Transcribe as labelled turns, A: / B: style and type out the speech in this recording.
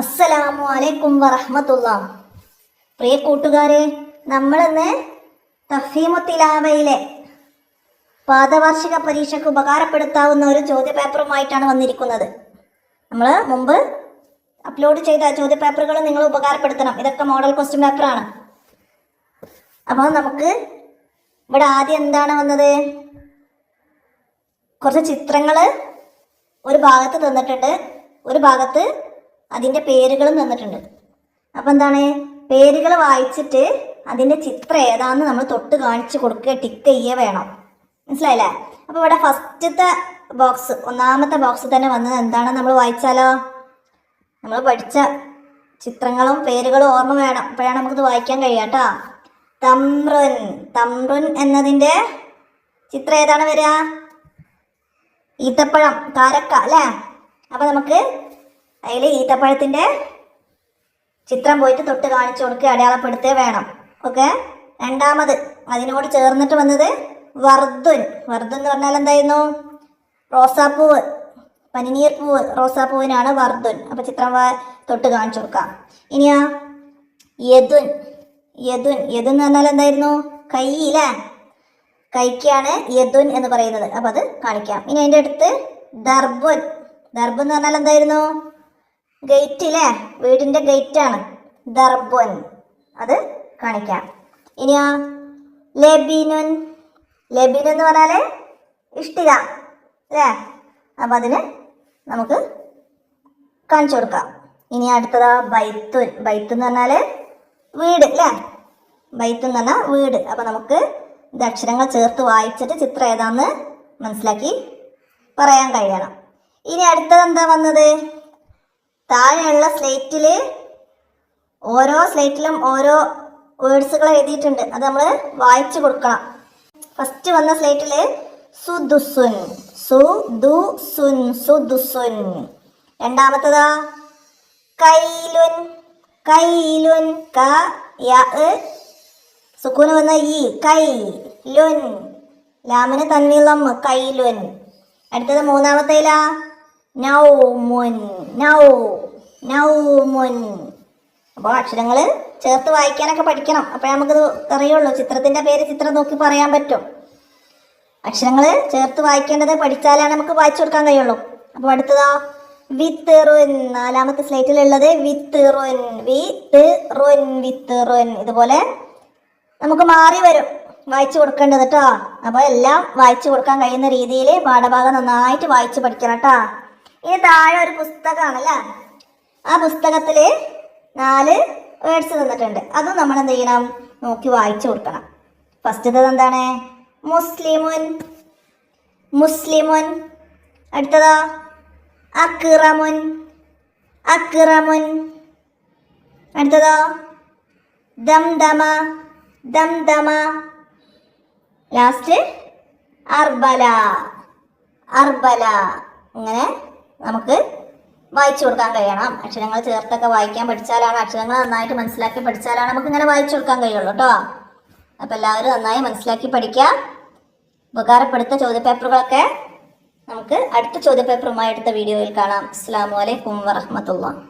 A: അസ്സലാമു അലൈക്കും വറഹ്മത്തുള്ളാഹി. പ്രിയ കൂട്ടുകാരെ, നമ്മളിന്ന് തഫ്ഹീമു തിലാവയിലെ പാദവാർഷിക പരീക്ഷയ്ക്ക് ഉപകാരപ്പെടുത്താവുന്ന ഒരു ചോദ്യപേപ്പറുമായിട്ടാണ് വന്നിരിക്കുന്നത്. നമ്മൾ മുമ്പ് അപ്ലോഡ് ചെയ്ത ചോദ്യപേപ്പറുകൾ നിങ്ങൾ ഉപകാരപ്പെടുത്തണം. ഇതൊക്കെ മോഡൽ ക്വസ്റ്റ്യൻ പേപ്പറാണ്. അപ്പോൾ നമുക്ക് ഇവിടെ ആദ്യം എന്താണ് വന്നത്? കുറച്ച് ചിത്രങ്ങൾ ഒരു ഭാഗത്ത് തന്നിട്ടുണ്ട്, ഒരു ഭാഗത്ത് അതിൻ്റെ പേരുകളും തന്നിട്ടുണ്ട്. അപ്പം എന്താണ്, പേരുകൾ വായിച്ചിട്ട് അതിൻ്റെ ചിത്രം ഏതാണെന്ന് നമ്മൾ തൊട്ട് കാണിച്ച് കൊടുക്കുക, ടിക്ക് ചെയ്യുക വേണം. മനസ്സിലായില്ലേ? അപ്പോൾ ഇവിടെ ഫസ്റ്റത്തെ ബോക്സ്, ഒന്നാമത്തെ ബോക്സ് തന്നെ വന്നത് എന്താണെന്ന് നമ്മൾ വായിച്ചാലോ? നമ്മൾ പഠിച്ച ചിത്രങ്ങളും പേരുകളും ഓർമ്മ വേണം, അപ്പോഴാണ് നമുക്കിത് വായിക്കാൻ കഴിയുക കേട്ടോ. തമ്രുൻ, തമ്രുൻ എന്നതിൻ്റെ ചിത്രം ഏതാണ് വരിക? ഈത്തപ്പഴം, കാരക്ക അല്ലേ? അപ്പം നമുക്ക് അതിൽ ഈത്തപ്പഴത്തിൻ്റെ ചിത്രം പോയിട്ട് തൊട്ട് കാണിച്ചു കൊടുക്കുക, അടയാളപ്പെടുത്തുക വേണം. ഓക്കെ. രണ്ടാമത് അതിനോട് ചേർന്നിട്ട് വന്നത് വർദ്ധുൻ. വർദ്ധുൻ എന്ന് പറഞ്ഞാൽ എന്തായിരുന്നു? റോസാപ്പൂവ്, പനിനീർ പൂവ്, റോസാപ്പൂവിനാണ് വർദ്ധുൻ. അപ്പോൾ ചിത്രം തൊട്ട് കാണിച്ചു കൊടുക്കാം. ഇനിയാ യദുൻ. യദുൻ, യദുൻ എന്ന് പറഞ്ഞാൽ എന്തായിരുന്നു? കൈ അല്ലേ? കൈക്കാണ് യദുൻ എന്ന് പറയുന്നത്. അപ്പോൾ അത് കാണിക്കാം. ഇനി അതിൻ്റെ അടുത്ത് ദർബുൻ. ദർബുൻ എന്ന് പറഞ്ഞാൽ എന്തായിരുന്നു? ഗേറ്റ് അല്ലേ? വീടിൻ്റെ ഗേറ്റാണ് ദർബുൻ. അത് കാണിക്കാം. ഇനിയാ ലബിനുൻ. ലബിൻ എന്ന് പറഞ്ഞാൽ ഇഷ്ടിക അല്ലേ? അപ്പം അതിന് നമുക്ക് കാണിച്ചു കൊടുക്കാം. ഇനി അടുത്തതാ ബൈത്തുൻ. ബൈത്തുൻ എന്ന് പറഞ്ഞാൽ വീട് അല്ലേ? ബൈത്തുൻ എന്ന് പറഞ്ഞാൽ വീട്. അപ്പം നമുക്ക് ഇത് അക്ഷരങ്ങൾ ചേർത്ത് വായിച്ചിട്ട് ചിത്രം ഏതാണെന്ന് മനസ്സിലാക്കി പറയാൻ കഴിയണം. ഇനി അടുത്തത് എന്താ വന്നത്? താഴെയുള്ള സ്ലേറ്റിൽ ഓരോ സ്ലേറ്റിലും ഓരോ വേർഡ്സുകൾ എഴുതിയിട്ടുണ്ട്, അത് നമ്മൾ വായിച്ചു കൊടുക്കണം. ഫസ്റ്റ് വന്ന സ്ലേറ്റിൽ സുദുസുൻ, സുദുസുൻ, സുദുസുൻ. രണ്ടാമത്തതാ കൈലുൻ, കൈലുൻ, ക യ സുക്കൂന് വന്ന ഈ, കൈലുൻ. ലാമിന് തന്നീളം, കൈലുൻ. അടുത്തത് മൂന്നാമത്തേലാ നൗമുൻ, നൗ, നൗമുൻ. അപ്പോൾ അക്ഷരങ്ങൾ ചേർത്ത് വായിക്കാനൊക്കെ പഠിക്കണം, അപ്പോഴേ നമുക്കത് അറിയുള്ളൂ. ചിത്രത്തിൻ്റെ പേര് ചിത്രം നോക്കി പറയാൻ പറ്റും. അക്ഷരങ്ങൾ ചേർത്ത് വായിക്കേണ്ടത് പഠിച്ചാലാണ് നമുക്ക് വായിച്ചു കൊടുക്കാൻ കഴിയുള്ളൂ. അപ്പോൾ അടുത്തതോ വിത്തറുൻ. നാലാമത്തെ സ്ലേറ്റിലുള്ളത് വിത്തറുൻ, വിത്തറുൻ, വിത്തറുൻ. ഇതുപോലെ നമുക്ക് മാറി വരും വായിച്ചു കൊടുക്കേണ്ടത് കേട്ടോ. അപ്പോൾ എല്ലാം വായിച്ചു കൊടുക്കാൻ കഴിയുന്ന രീതിയിൽ പാഠഭാഗം നന്നായിട്ട് വായിച്ച് പഠിക്കണം കേട്ടോ. ഇനി താഴെ ഒരു പുസ്തകമാണല്ലേ, ആ പുസ്തകത്തിൽ 4 വേർഡ്സ് തന്നിട്ടുണ്ട്, അതും നമ്മൾ എന്ത് ചെയ്യണം? നോക്കി വായിച്ചു കൊടുക്കണം. ഫസ്റ്റത്തത് എന്താണ്? മുസ്ലിമുൻ, മുസ്ലിമുൻ. അടുത്തതോ അക്റമുൻ, അക്റമുൻ. അടുത്തതോ ദംദമ, ദംദമ. ലാസ്റ്റ് അർബല, അർബല. ഇങ്ങനെ നമുക്ക് വായിച്ചു കൊടുക്കാൻ കഴിയണം. അക്ഷരങ്ങൾ ചേർത്തൊക്കെ വായിക്കാൻ പഠിച്ചാലാണ്, അക്ഷരങ്ങൾ നന്നായിട്ട് മനസ്സിലാക്കി പഠിച്ചാലാണ് നമുക്ക് ഇങ്ങനെ വായിച്ചു കൊടുക്കാൻ കഴിയുള്ളൂ കേട്ടോ. അപ്പോൾ എല്ലാവരും നന്നായി മനസ്സിലാക്കി പഠിക്കുക. ഉപകാരപ്പെടുത്ത ചോദ്യപേപ്പറുകളൊക്കെ നമുക്ക് അടുത്ത ചോദ്യപേപ്പറുമായി അടുത്ത വീഡിയോയിൽ കാണാം. അസ്സലാമു അലൈക്കും വറഹ്മത്തുള്ളാഹി.